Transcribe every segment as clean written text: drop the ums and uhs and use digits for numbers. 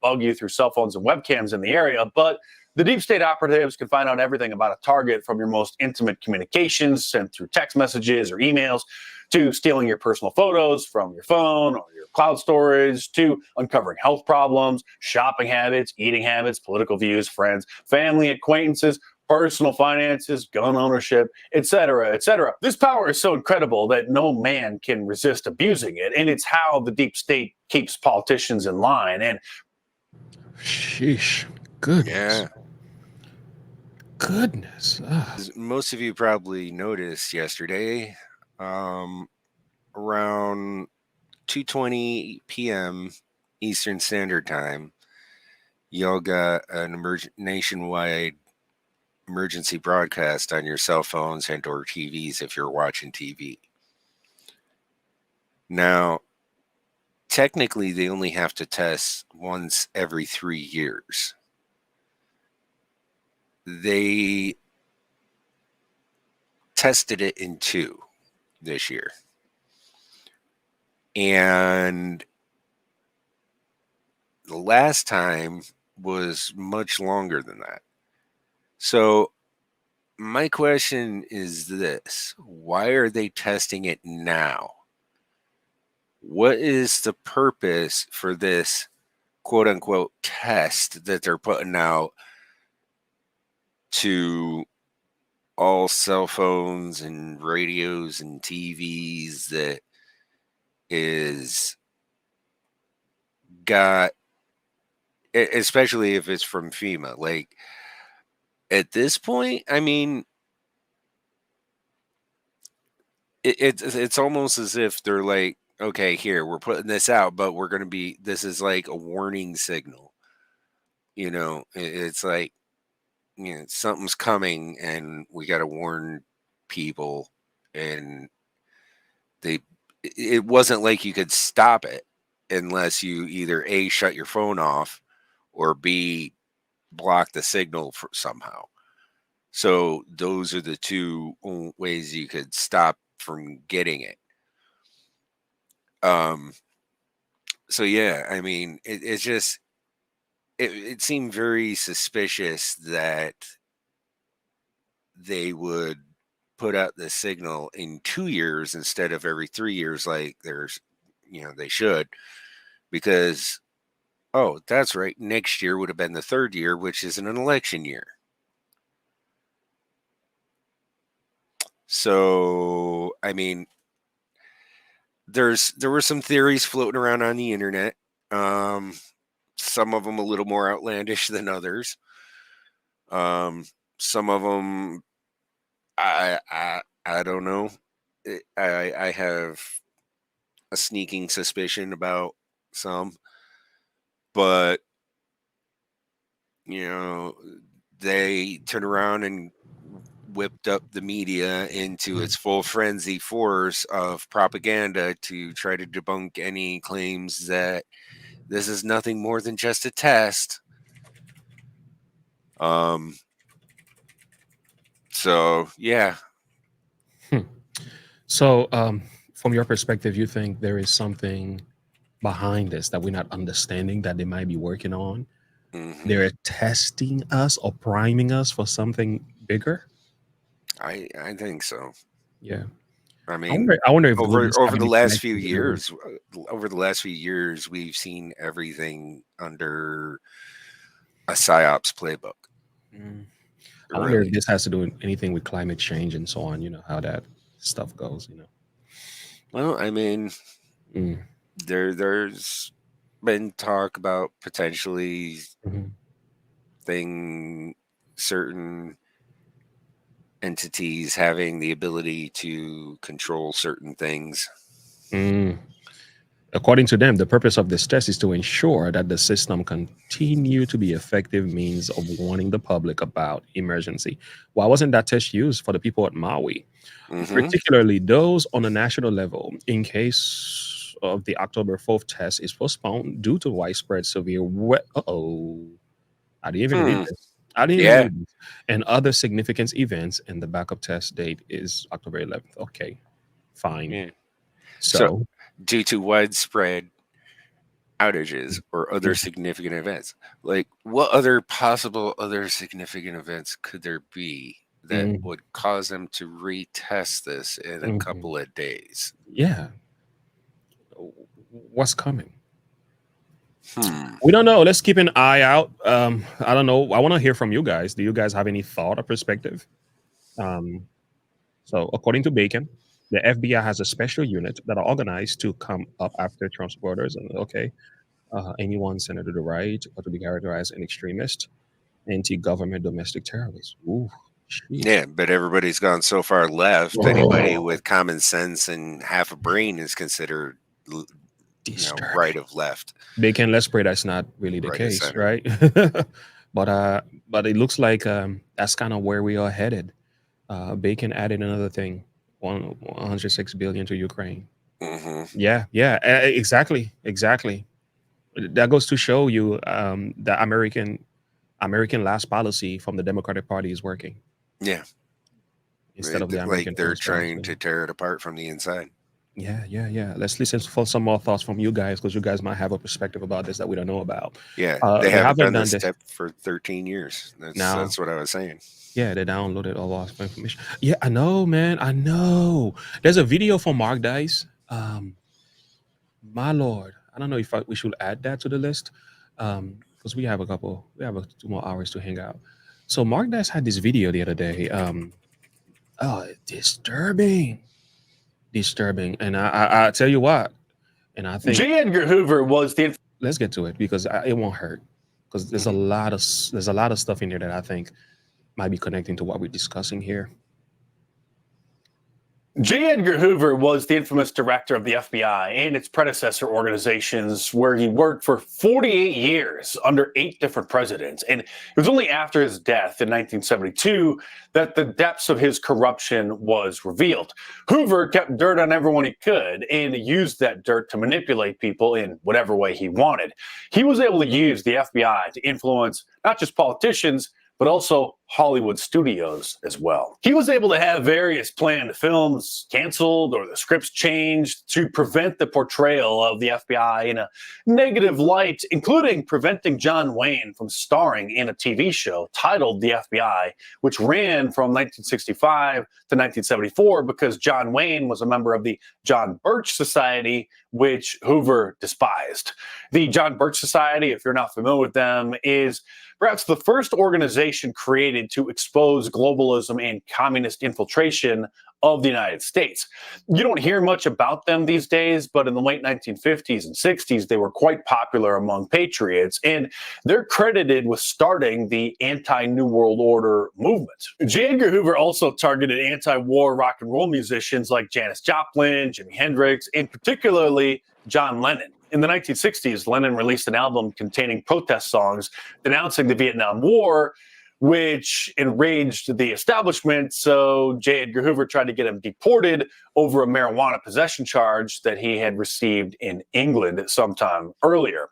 bug you through cell phones and webcams in the area, but the deep state operatives can find out everything about a target, from your most intimate communications sent through text messages or emails, to stealing your personal photos from your phone or your cloud storage, to uncovering health problems, shopping habits, eating habits, political views, friends, family, acquaintances, personal finances, gun ownership, etc., etc. This power is so incredible that no man can resist abusing it, and it's how the deep state keeps politicians in line. And sheesh, goodness, Yeah. goodness. As most of you probably noticed yesterday, around 2:20 p.m. Eastern Standard Time, y'all got an nationwide emergency broadcast on your cell phones and or TVs if you're watching TV. Now, technically, they only have to test once every 3 years. They tested it in 2 this year. And the last time was much longer than that. So my question is this: why are they testing it now? What is the purpose for this quote unquote test that they're putting out to all cell phones and radios and TVs that is got, especially if it's from FEMA? Like, at this point, I mean, it's almost as if they're like, okay, here, we're putting this out, but we're going to be, this is like a warning signal. You know, it's like, you know, something's coming and we got to warn people. And it wasn't like you could stop it unless you either A, shut your phone off, or B, block the signal for somehow. So those are the two ways you could stop from getting it. So yeah, I mean, it's just, it seemed very suspicious that they would put out the signal in 2 years instead of every 3 years, like there's, you know, they should, because, oh, that's right, next year would have been the 3rd year, which is an election year. So, I mean, there were some theories floating around on the internet. Some of them a little more outlandish than others. Some of them, I don't know. I have a sneaking suspicion about some, but you know, they turn around and whipped up the media into its full frenzy force of propaganda to try to debunk any claims that this is nothing more than just a test. So yeah. So, from your perspective, you think there is something behind this that we're not understanding that they might be working on? Mm-hmm. They're testing us or priming us for something bigger. I think so. Yeah. I mean, I wonder if over have the any last few connection to- years, we've seen everything under a psyops playbook. I wonder if Really. this has to do with anything with climate change and so on. You know how that stuff goes. You know. Well, I mean, there's been talk about potentially certain entities having the ability to control certain things. According to them, the purpose of this test is to ensure that the system continue to be effective means of warning the public about emergency. Why wasn't that test used for the people at Maui? Particularly those on a national level, in case of the October 4th test is postponed due to widespread severe I didn't even read this. I didn't even read this. And other significant events, and the backup test date is October 11th. Okay, fine. Yeah. So Due to widespread outages or other significant events. Like, what other possible other significant events could there be that Mm, would cause them to retest this in a mhm. couple of days? Yeah. What's coming? Hmm. We don't know. Let's keep an eye out. I don't know. I want to hear from you guys. Do you guys have any thought or perspective? Um, so, according to Bacon, the FBI has a special unit that are organized to come up after Trump's supporters. And okay, anyone centered to the right or to be characterized as an extremist, anti-government, domestic terrorist. Ooh, shit. Yeah, but everybody's gone so far left. Anybody with common sense and half a brain is considered, Disturbing. right of left. Bacon, let's pray that's not really the Right of case, center. right? But it looks like that's kind of where we are headed. Bacon added another thing, 106 billion to Ukraine. Hmm. Yeah, exactly. That goes to show you the American last policy from the Democratic Party is working Yeah, instead of the American like they're first trying policy. to tear it apart from the inside. Yeah. Let's listen for some more thoughts from you guys because you guys might have a perspective about this that we don't know about. Yeah, They they haven't haven't done done this this step for 13 years. now. That's what I was saying. Yeah, they downloaded a lot of information. Yeah, I know, man. I know. There's a video from Mark Dice. My lord, I don't know if we should add that to the list because we have 2 more hours to hang out. So Mark Dice had this video the other day. Disturbing, and I tell you what, and I think J. Edgar Hoover was the let's get to it because it won't hurt because there's a lot of stuff in there that I think might be connecting to what we're discussing here. J. Edgar Hoover was the infamous director of the FBI and its predecessor organizations, where he worked for 48 years under 8 different presidents. And it was only after his death in 1972 that the depths of his corruption was revealed. Hoover kept dirt on everyone he could and used that dirt to manipulate people in whatever way he wanted. He was able to use the FBI to influence not just politicians, but also Hollywood studios as well. He was able to have various planned films canceled or the scripts changed to prevent the portrayal of the FBI in a negative light, including preventing John Wayne from starring in a TV show titled The FBI, which ran from 1965 to 1974 because John Wayne was a member of the John Birch Society, which Hoover despised. The John Birch Society, if you're not familiar with them, is perhaps the first organization created to expose globalism and communist infiltration of the United States. You don't hear much about them these days, but in the late 1950s and 60s, they were quite popular among patriots, and they're credited with starting the anti-New World Order movement. J. Edgar Hoover also targeted anti-war rock and roll musicians like Janis Joplin, Jimi Hendrix, and particularly John Lennon. In the 1960s, Lennon released an album containing protest songs denouncing the Vietnam War, which enraged the establishment. So J. Edgar Hoover tried to get him deported over a marijuana possession charge that he had received in England sometime earlier.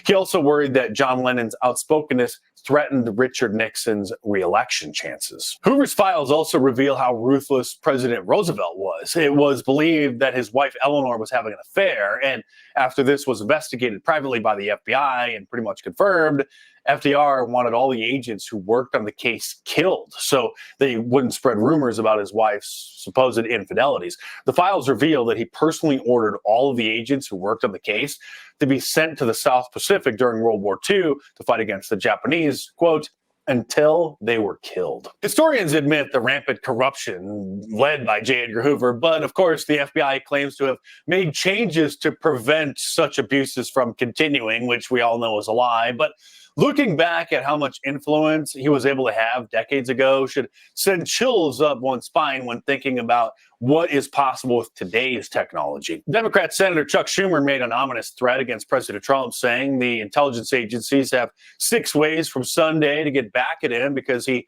He also worried that John Lennon's outspokenness threatened Richard Nixon's re-election chances. Hoover's files also reveal how ruthless President Roosevelt was. It was believed that his wife Eleanor was having an affair, and after this was investigated privately by the FBI and pretty much confirmed, FDR wanted all the agents who worked on the case killed so they wouldn't spread rumors about his wife's supposed infidelities. The files reveal that he personally ordered all of the agents who worked on the case to be sent to the South Pacific during World War II to fight against the Japanese, quote, until they were killed. Historians admit the rampant corruption led by J. Edgar Hoover, but of course the FBI claims to have made changes to prevent such abuses from continuing, which we all know is a lie. But looking back at how much influence he was able to have decades ago should send chills up one's spine when thinking about what is possible with today's technology. Democrat Senator Chuck Schumer made an ominous threat against President Trump, saying the intelligence agencies have 6 ways from Sunday to get back at him because he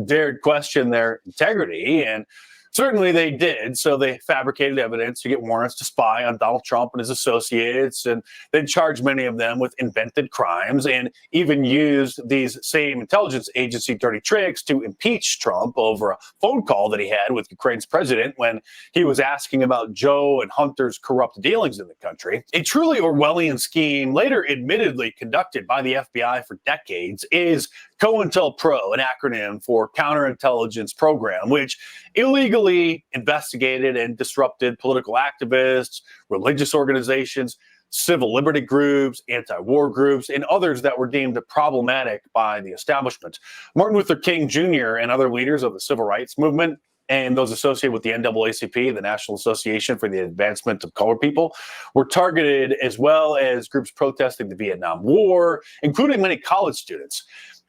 dared question their integrity. And Certainly they did. So they fabricated evidence to get warrants to spy on Donald Trump and his associates, and then charged many of them with invented crimes, and even used these same intelligence agency dirty tricks to impeach Trump over a phone call that he had with Ukraine's president when he was asking about Joe and Hunter's corrupt dealings in the country. A truly Orwellian scheme, later admittedly conducted by the FBI for decades, is COINTELPRO, an acronym for Counterintelligence Program, which illegally investigated and disrupted political activists, religious organizations, civil liberty groups, anti-war groups, and others that were deemed problematic by the establishment. Martin Luther King Jr. and other leaders of the civil rights movement and those associated with the NAACP, the National Association for the Advancement of Colored People, were targeted, as well as groups protesting the Vietnam War, including many college students.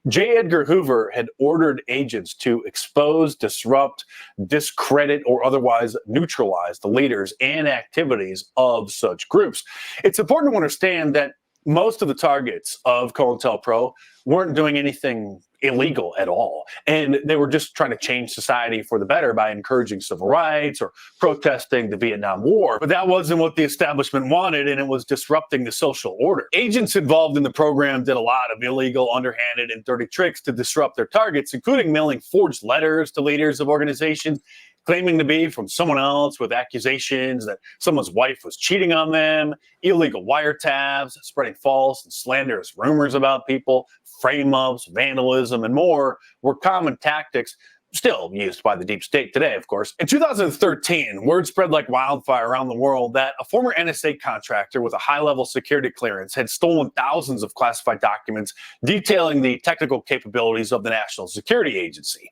J. Edgar Hoover had ordered agents to expose, disrupt, discredit, or otherwise neutralize the leaders and activities of such groups. It's important to understand that most of the targets of COINTELPRO weren't doing anything illegal at all. And they were just trying to change society for the better by encouraging civil rights or protesting the Vietnam War. But that wasn't what the establishment wanted, and it was disrupting the social order. Agents involved in the program did a lot of illegal, underhanded, and dirty tricks to disrupt their targets, including mailing forged letters to leaders of organizations, claiming to be from someone else with accusations that someone's wife was cheating on them, illegal wiretaps, spreading false and slanderous rumors about people, frame-ups, vandalism, and more were common tactics still used by the deep state today, of course. In 2013, word spread like wildfire around the world that a former NSA contractor with a high-level security clearance had stolen thousands of classified documents detailing the technical capabilities of the National Security Agency.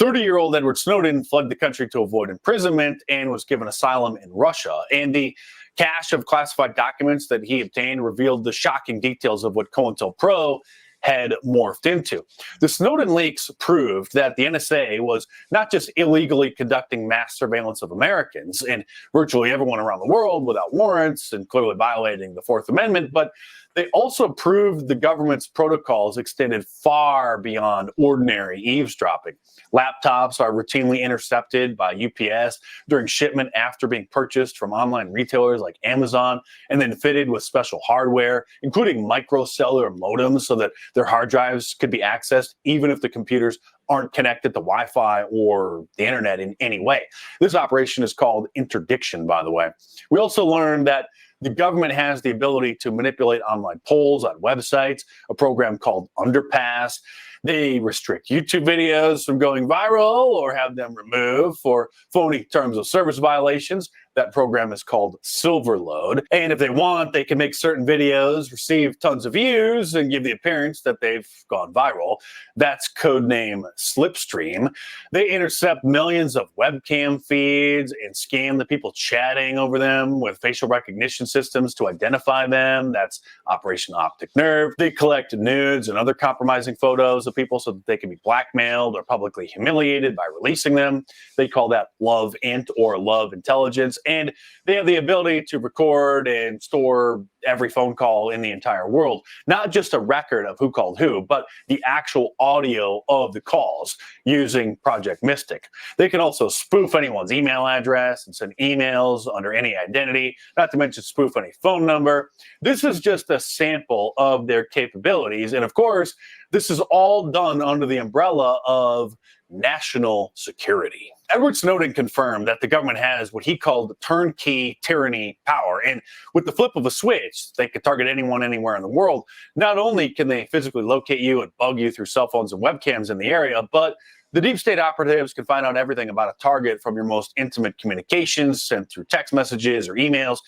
30-year-old Edward Snowden fled the country to avoid imprisonment and was given asylum in Russia. And the cache of classified documents that he obtained revealed the shocking details of what COINTELPRO had morphed into. The Snowden leaks proved that the NSA was not just illegally conducting mass surveillance of Americans and virtually everyone around the world without warrants and clearly violating the Fourth Amendment, but they also proved the government's protocols extended far beyond ordinary eavesdropping. Laptops are routinely intercepted by UPS during shipment after being purchased from online retailers like Amazon and then fitted with special hardware, including microcellular modems so that their hard drives could be accessed even if the computers aren't connected to Wi-Fi or the internet in any way. This operation is called interdiction, by the way. We also learned that the government has the ability to manipulate online polls on websites, a program called Underpass. They restrict YouTube videos from going viral or have them removed for phony terms of service violations. That program is called Silverload. And if they want, they can make certain videos receive tons of views and give the appearance that they've gone viral. That's codename Slipstream. They intercept millions of webcam feeds and scam the people chatting over them with facial recognition systems to identify them. That's Operation Optic Nerve. They collect nudes and other compromising photos of people so that they can be blackmailed or publicly humiliated by releasing them. They call that Love Int or Love Intelligence. And they have the ability to record and store every phone call in the entire world. Not just a record of who called who, but the actual audio of the calls using Project Mystic. They can also spoof anyone's email address and send emails under any identity, not to mention spoof any phone number. This is just a sample of their capabilities. And of course, this is all done under the umbrella of national security. Edward Snowden confirmed that the government has what he called turnkey tyranny power. And with the flip of a switch, they could target anyone anywhere in the world. Not only can they physically locate you and bug you through cell phones and webcams in the area, but the deep state operatives can find out everything about a target from your most intimate communications sent through text messages or emails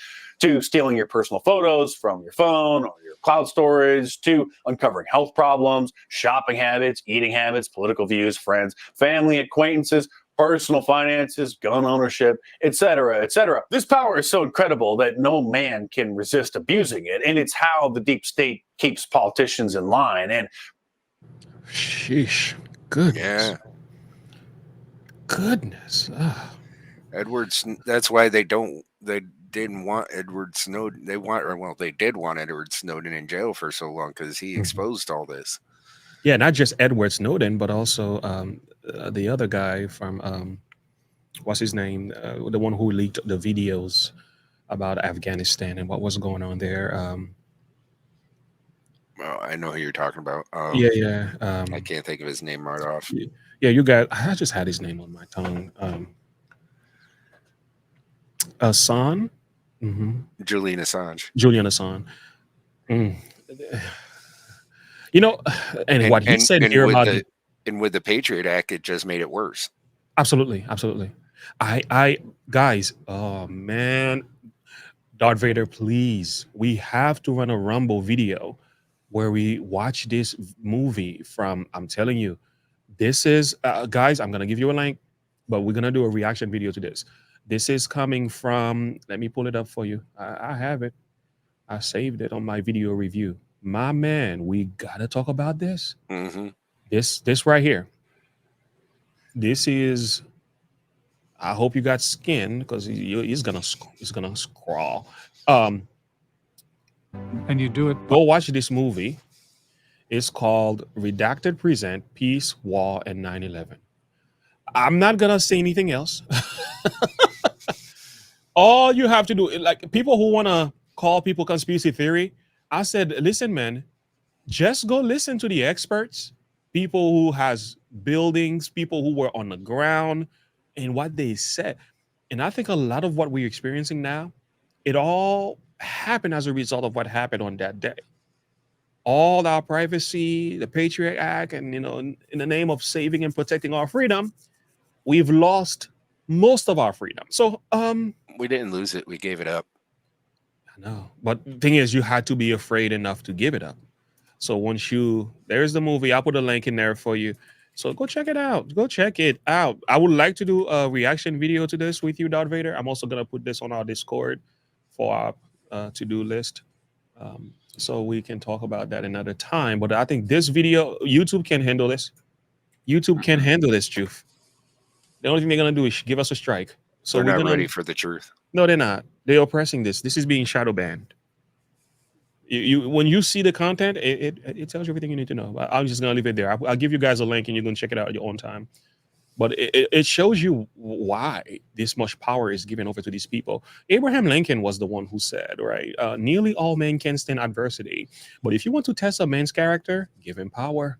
to stealing your personal photos from your phone or your cloud storage to uncovering health problems, shopping habits, eating habits, political views, friends, family, acquaintances, personal finances, gun ownership, etc., etc. This power is so incredible that no man can resist abusing it, and it's how the deep state keeps politicians in line. And sheesh, goodness. Yeah. Goodness. That's why they didn't want Edward Snowden. They did want Edward Snowden in jail for so long because he exposed all this. Yeah, not just Edward Snowden, but also the other guy from what's his name? The one who leaked the videos about Afghanistan and what was going on there. Well, I know who you're talking about. Yeah, yeah. I can't think of his name right off. Yeah, you got. I just had his name on my tongue. Assange. Julian Assange. Julian Assange. Mm. You know, and what he said here about and with the Patriot Act, it just made it worse. Absolutely, absolutely. I guys, oh man, Darth Vader, please, we have to run a Rumble video where we watch this movie from. I'm telling you, this is guys. I'm gonna give you a link, but we're gonna do a reaction video to this. This is coming from. Let me pull it up for you. I have it. I saved it on my video review. My man, we gotta talk about this. Mm-hmm. This right here. This is. I hope you got skin because he's gonna scrawl. And you do it. Go watch this movie. It's called Redacted Present Peace, War, and 9/11. I'm not gonna say anything else. All you have to do, like people who wanna call people conspiracy theory, I said, listen, man, just go listen to the experts, people who has buildings, people who were on the ground, and what they said. And I think a lot of what we're experiencing now, it all happened as a result of what happened on that day. All our privacy, the Patriot Act, and in the name of saving and protecting our freedom, we've lost most of our freedom. So we didn't lose it, we gave it up. I know. But the thing is, you had to be afraid enough to give it up. So once there's the movie, I'll put a link in there for you. So go check it out. Go check it out. I would like to do a reaction video to this with you, Darth Vader. I'm also going to put this on our Discord for our to-do list. So we can talk about that another time. But I think this video, YouTube can handle this. YouTube can handle this, Juve. The only thing they're going to do is give us a strike. So they're not ready for the truth. No, they're not. They're oppressing this. This is being shadow banned. You when you see the content, it tells you everything you need to know. I'm just gonna leave it there. I'll give you guys a link and you can check it out at your own time. But it shows you why this much power is given over to these people. Abraham Lincoln was the one who said, right, nearly all men can stand adversity. But if you want to test a man's character, give him power.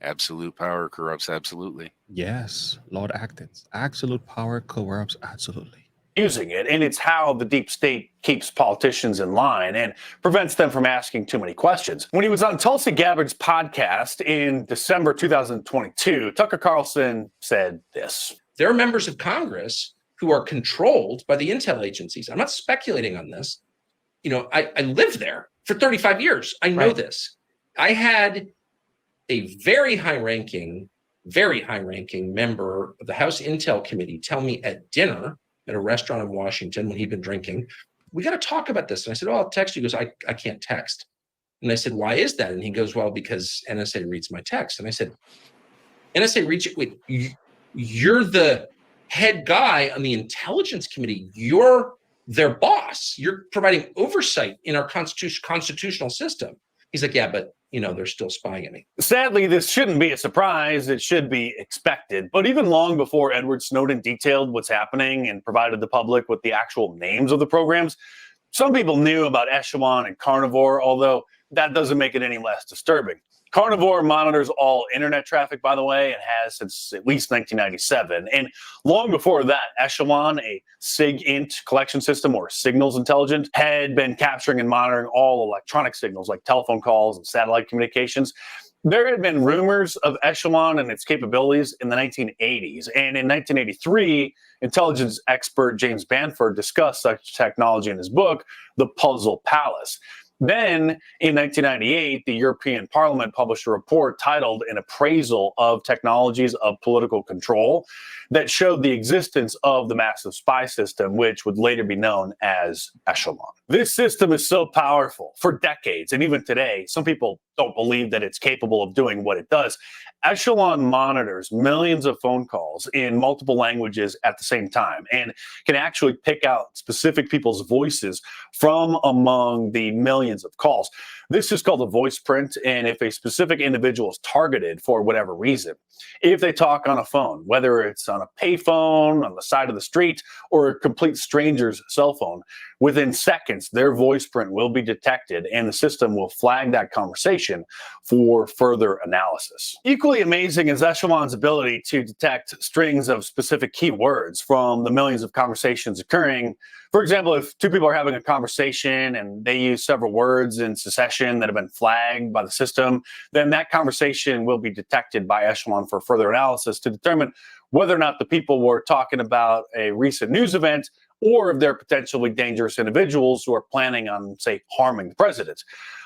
Absolute power corrupts absolutely. Yes, Lord Acton. Absolute power corrupts absolutely. Using it, and it's how the deep state keeps politicians in line and prevents them from asking too many questions. When he was on Tulsi Gabbard's podcast in December 2022, Tucker Carlson said this. There are members of Congress who are controlled by the intel agencies. I'm not speculating on this. I lived there for 35 years. I know this. I had a very high-ranking member of the House Intel Committee tell me at dinner at a restaurant in Washington when he'd been drinking, we got to talk about this. And I said, I'll text you. He goes, I can't text. And I said, why is that? And he goes, well, because NSA reads my text. And I said, NSA reads it. Wait, you're the head guy on the Intelligence Committee. You're their boss. You're providing oversight in our constitutional system. He's like, yeah, but they're still spying at me. Sadly, this shouldn't be a surprise. It should be expected. But even long before Edward Snowden detailed what's happening and provided the public with the actual names of the programs, some people knew about Echelon and Carnivore, although that doesn't make it any less disturbing. Carnivore monitors all internet traffic, by the way, and has since at least 1997. And long before that, Echelon, a SIGINT collection system or signals intelligence, had been capturing and monitoring all electronic signals like telephone calls and satellite communications. There had been rumors of Echelon and its capabilities in the 1980s. And in 1983, intelligence expert James Banford discussed such technology in his book, The Puzzle Palace. Then, in 1998, the European Parliament published a report titled An Appraisal of Technologies of Political Control that showed the existence of the massive spy system, which would later be known as Echelon. This system is so powerful for decades, and even today, some people don't believe that it's capable of doing what it does. Echelon monitors millions of phone calls in multiple languages at the same time and can actually pick out specific people's voices from among the millions of calls. This is called a voice print, and if a specific individual is targeted for whatever reason, if they talk on a phone, whether it's on a payphone, on the side of the street, or a complete stranger's cell phone, within seconds, their voice print will be detected and the system will flag that conversation for further analysis. Equally amazing is Echelon's ability to detect strings of specific keywords from the millions of conversations occurring. For example, if two people are having a conversation and they use several words in succession that have been flagged by the system, then that conversation will be detected by Echelon for further analysis to determine whether or not the people were talking about a recent news event or if they're potentially dangerous individuals who are planning on, say, harming the president.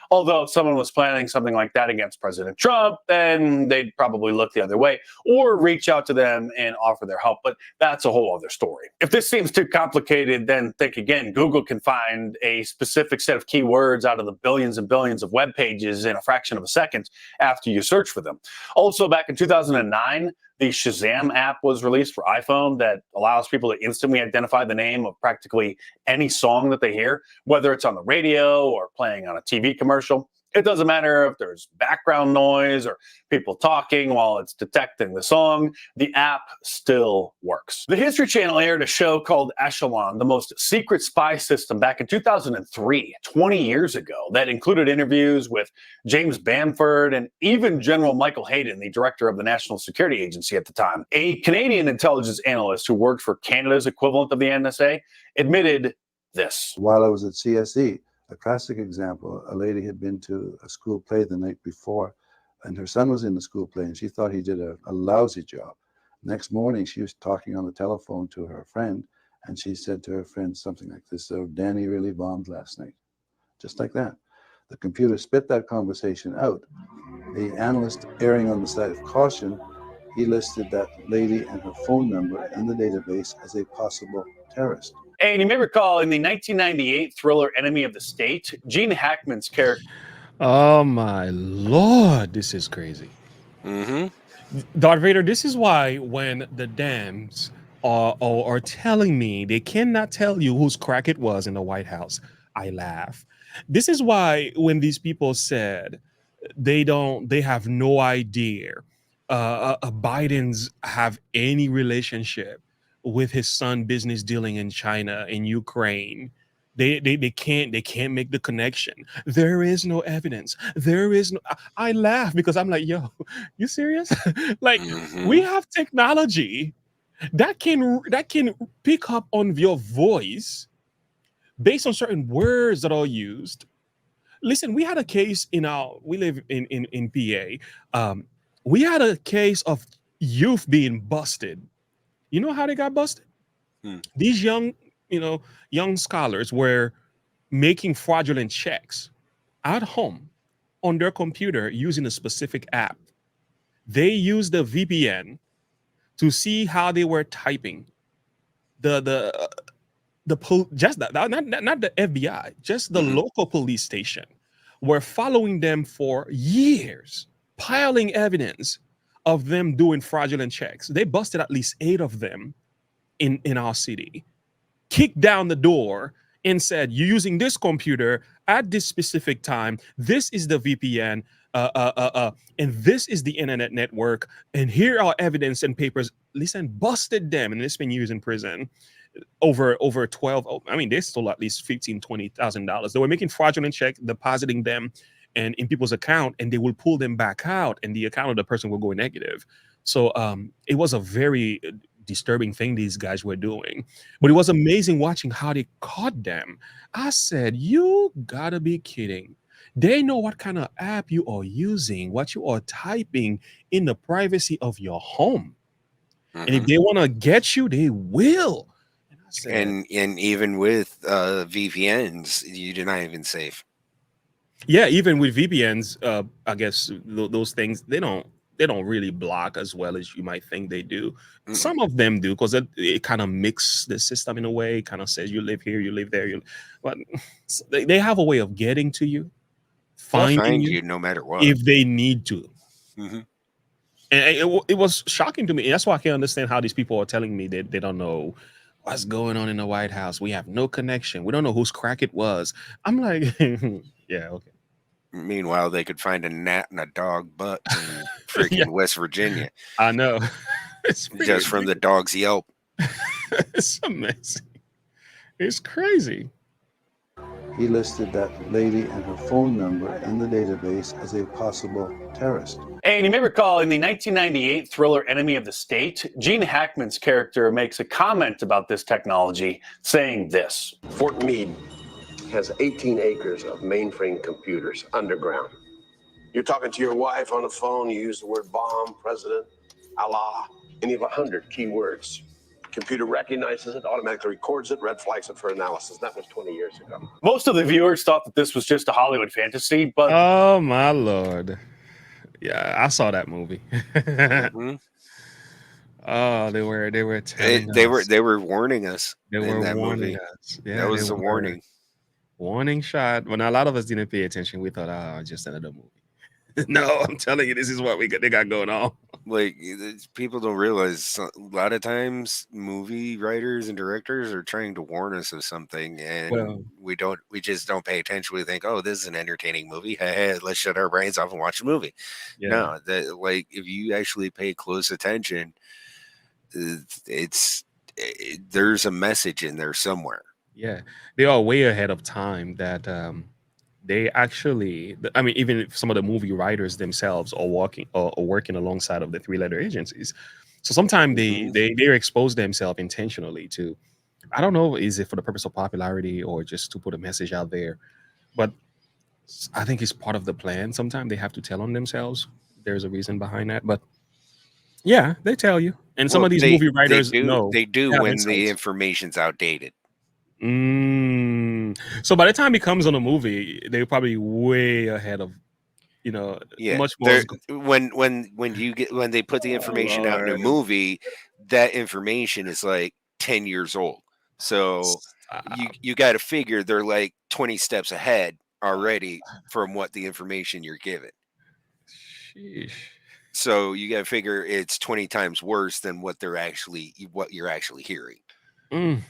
Although if someone was planning something like that against President Trump, then they'd probably look the other way or reach out to them and offer their help. But that's a whole other story. If this seems too complicated, then think again. Google can find a specific set of keywords out of the billions and billions of web pages in a fraction of a second after you search for them. Also, back in 2009, the Shazam app was released for iPhone that allows people to instantly identify the name of practically any song that they hear, whether it's on the radio or playing on a TV commercial. It doesn't matter if there's background noise or people talking while it's detecting the song, the app still works. The History Channel aired a show called Echelon, the most secret spy system, back in 2003, 20 years ago, that included interviews with James Bamford and even General Michael Hayden, the director of the National Security Agency at the time. A Canadian intelligence analyst who worked for Canada's equivalent of the NSA admitted this. While I was at CSE, a classic example, a lady had been to a school play the night before, and her son was in the school play, and she thought he did a lousy job. Next morning, she was talking on the telephone to her friend, and she said to her friend something like this: "So Danny really bombed last night." Just like that. The computer spit that conversation out. The analyst, erring on the side of caution, he listed that lady and her phone number in the database as a possible terrorist. And you may recall in the 1998 thriller Enemy of the State, Gene Hackman's character. Oh my Lord, this is crazy. Darth Vader, this is why when the Dems are telling me they cannot tell you whose crack it was in the White House, I laugh. This is why when these people said they have no idea Biden's have any relationship with his son business dealing in China, in Ukraine, they can't make the connection. There is no evidence. There is no. I laugh because I'm like, yo, you serious? Like, we have technology that can pick up on your voice based on certain words that are used. Listen, we had a case we live in PA. We had a case of youth being busted. You know how they got busted? These young scholars were making fraudulent checks at home on their computer using a specific app. They used the VPN to see how they were typing. Not the FBI, just the local police station were following them for years, piling evidence of them doing fraudulent checks. They busted at least 8 of them in our city, kicked down the door and said, you're using this computer at this specific time. This is the VPN, and this is the internet network. And here are evidence and papers. Listen, busted them, and it's been used in prison over 12. I mean, they stole at least $15,000-$20,000. They were making fraudulent checks, depositing them and in people's account, and they will pull them back out, and the account of the person will go negative. So it was a very disturbing thing these guys were doing, but it was amazing watching how they caught them. I said, you gotta be kidding. They know what kind of app you are using, what you are typing in the privacy of your home. And if they want to get you, they will. And I said, and even with VPNs, you're not even safe. Yeah, even with VPNs, I guess those things they don't really block as well as you might think they do. Some of them do, because it kind of mix the system in a way. Kind of says you live here, you live there, but they have a way of getting to you, finding you no matter what, if they need to. And it was shocking to me. That's why I can't understand how these people are telling me that they don't know what's going on in the White House. We have no connection. We don't know whose crack it was. I'm like, yeah, okay. Meanwhile, they could find a gnat in a dog butt in freaking Yeah. West Virginia I know. It's pretty just from the dog's yelp. It's amazing. It's crazy. He listed that lady and her phone number in the database as a possible terrorist. And you may recall in the 1998 thriller Enemy of the State, Gene Hackman's character makes a comment about this technology, saying this. Fort Meade has 18 acres of mainframe computers underground. You're talking to your wife on the phone, you use the word bomb, president, Allah, and you have 100 keywords. Computer recognizes it, automatically records it, red flags it for analysis. That was 20 years ago. Most of the viewers thought that this was just a Hollywood fantasy, but Oh my Lord. Yeah, I saw that movie. Mhm. Oh, they were telling They us. were warning us. They in were that warning movie. us. Yeah, That was they a were. warning. Warning shot. When a lot of us didn't pay attention, we thought, oh, just another movie. No, I'm telling you, this is what they got going on. Like people don't realize a lot of times movie writers and directors are trying to warn us of something, and Well- we just don't pay attention. We think, oh, this is an entertaining movie. Hey, let's shut our brains off and watch a movie. Yeah. No, that like if you actually pay close attention, there's a message in there somewhere. Yeah, they are way ahead of time that they actually, I mean, even some of the movie writers themselves are working alongside of the three-letter agencies. So sometimes they expose themselves intentionally to, I don't know, is it for the purpose of popularity or just to put a message out there? But I think it's part of the plan. Sometimes they have to tell on themselves. There's a reason behind that, but yeah, they tell you. And some Well, of these they- movie writers they do, know. they do have when insights. the information's outdated. So by the time it comes on a movie, they're probably way ahead of, Yeah, much more. when they put the information out in a Lord. movie, that information is like 10 years old. So you got to figure they're like 20 steps ahead already from what the information you're given. Sheesh. So you got to figure it's 20 times worse than what you're actually hearing. Mm.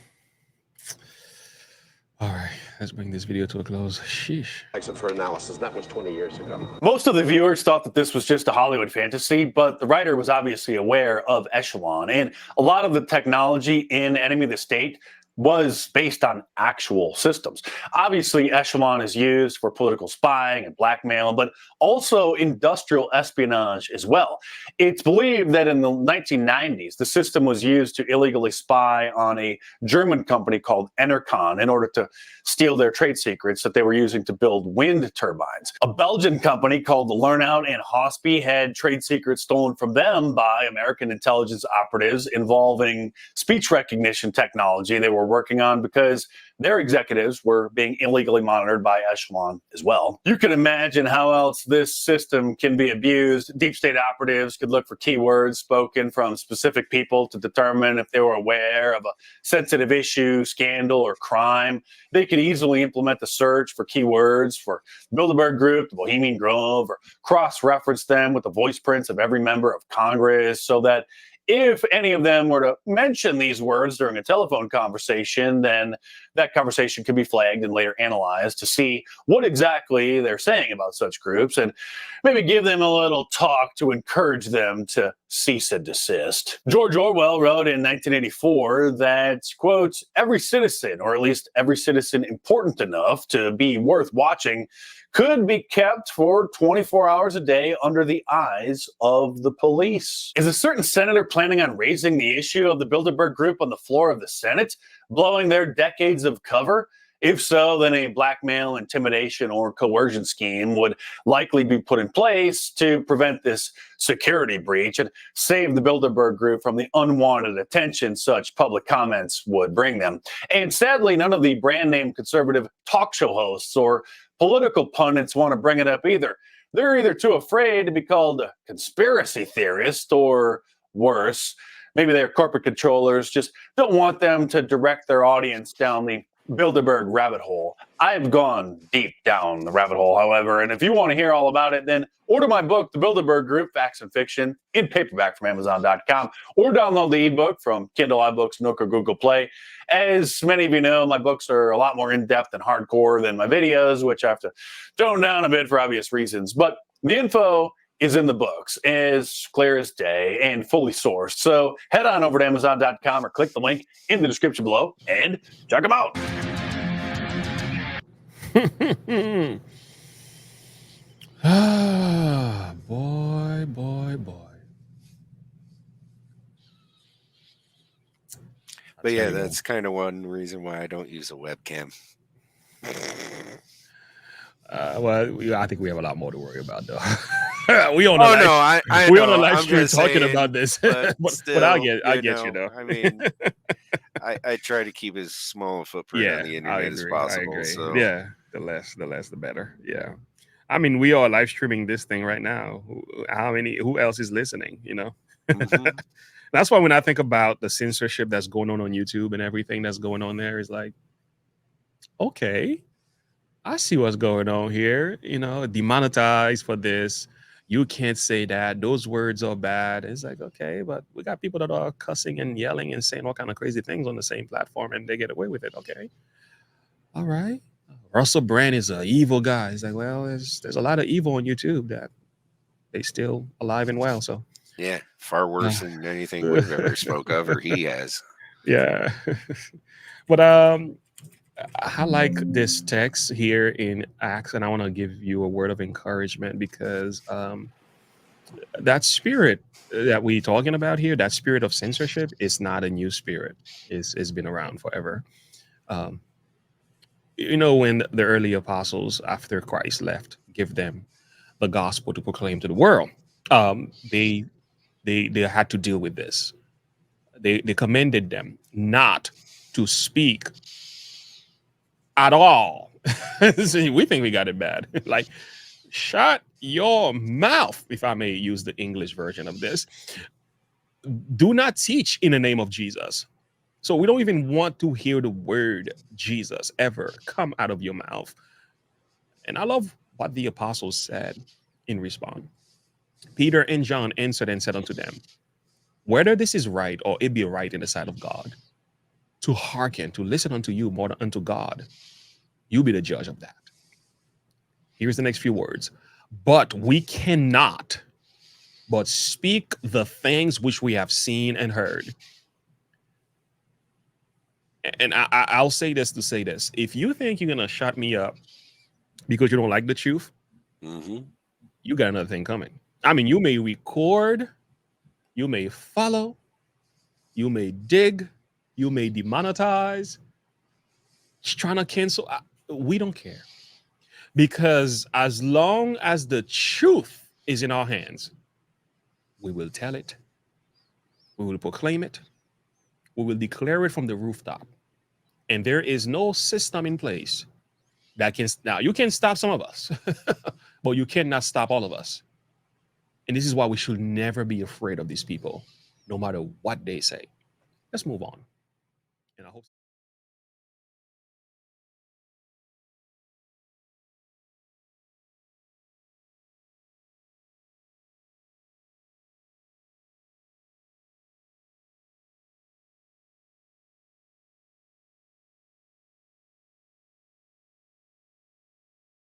All right, let's bring this video to a close. Sheesh. Exit for analysis. That was 20 years ago. most of the viewers thought that this was just a Hollywood fantasy, but the writer was obviously aware of Echelon. And a lot of the technology in Enemy of the State was based on actual systems. Obviously, Echelon is used for political spying and blackmail, but also industrial espionage as well. It's believed that in the 1990s, the system was used to illegally spy on a German company called Enercon in order to steal their trade secrets that they were using to build wind turbines. A Belgian company called Lernout and Hospi had trade secrets stolen from them by American intelligence operatives involving speech recognition technology they were working on because their executives were being illegally monitored by Echelon as well. You can imagine how else this system can be abused. Deep state operatives could look for keywords spoken from specific people to determine if they were aware of a sensitive issue, scandal, or crime. They could easily implement the search for keywords for Bilderberg Group, the Bohemian Grove, or cross-reference them with the voice prints of every member of Congress so that if any of them were to mention these words during a telephone conversation, then that conversation could be flagged and later analyzed to see what exactly they're saying about such groups and maybe give them a little talk to encourage them to cease and desist. George Orwell wrote in 1984 that, quote, every citizen, or at least every citizen important enough to be worth watching, could be kept for 24 hours a day under the eyes of the police. Is a certain senator planning on raising the issue of the Bilderberg Group on the floor of the Senate, blowing their decades of cover? If so, then a blackmail, intimidation, or coercion scheme would likely be put in place to prevent this security breach and save the Bilderberg Group from the unwanted attention such public comments would bring them. And sadly, none of the brand name conservative talk show hosts or political pundits want to bring it up either. They're either too afraid to be called a conspiracy theorist or worse. Maybe their corporate controllers just don't want them to direct their audience down the Bilderberg rabbit hole. I have gone deep down the rabbit hole, however, and if you want to hear all about it, then order my book, The Bilderberg Group, Facts and Fiction, in paperback from Amazon.com, or download the ebook from Kindle, iBooks, Nook, or Google Play. As many of you know, my books are a lot more in-depth and hardcore than my videos, which I have to tone down a bit for obvious reasons. But the info is in the books, as clear as day and fully sourced. So head on over to Amazon.com or click the link in the description below and check them out. Ah, boy. But yeah, that's kind of one reason why I don't use a webcam. Well, I think we have a lot more to worry about, though. we on Oh a live, no, I we know. on a live I'm stream just talking saying, about this, but but still, I get you though. I mean, I try to keep as small a footprint on the I internet as agree. possible. So Yeah, the less, the better. Yeah, I mean, we are live streaming this thing right now. Who else is listening? You know, mhm. that's why when I think about the censorship that's going on YouTube and everything that's going on there, is like, okay, I see what's going on here. You know, demonetized for this. You can't say that. Those words are bad. It's like, okay, but we got people that are cussing and yelling and saying all kind of crazy things on the same platform, and they get away with it. Okay, all right. Russell Brand is an evil guy. It's like, well, there's a lot of evil on YouTube that they still alive and well. So Yeah, far worse than anything we've ever spoke of or he has. yeah, but I like this text here in Acts, and I want to give you a word of encouragement because that spirit that we're talking about here, that spirit of censorship, is not a new spirit. It's been around forever. You know, when the early apostles, after Christ left, give them the gospel to proclaim to the world, they had to deal with this. They commended them not to speak at all. See, we think we got it bad. Like, shut your mouth, if I may use the English version of this. Do not teach in the name of Jesus. So we don't even want to hear the word Jesus ever come out of your mouth. And I love what the apostles said in response. Peter and John answered and said unto them, whether this is right or it be right in the sight of God, to hearken, to listen unto you more than unto God, you be the judge of that. Here's the next few words. But we cannot but speak the things which we have seen and heard. And I'll say this to say this. If you think you're going to shut me up because you don't like the truth, you got another thing coming. I mean, you may record, you may follow, you may dig, you may demonetize, just trying to cancel. We don't care. Because as long as the truth is in our hands, we will tell it, we will proclaim it, we will declare it from the rooftop. And there is no system in place that can, now you can stop some of us, but you cannot stop all of us. And this is why we should never be afraid of these people, no matter what they say. Let's move on. And I hope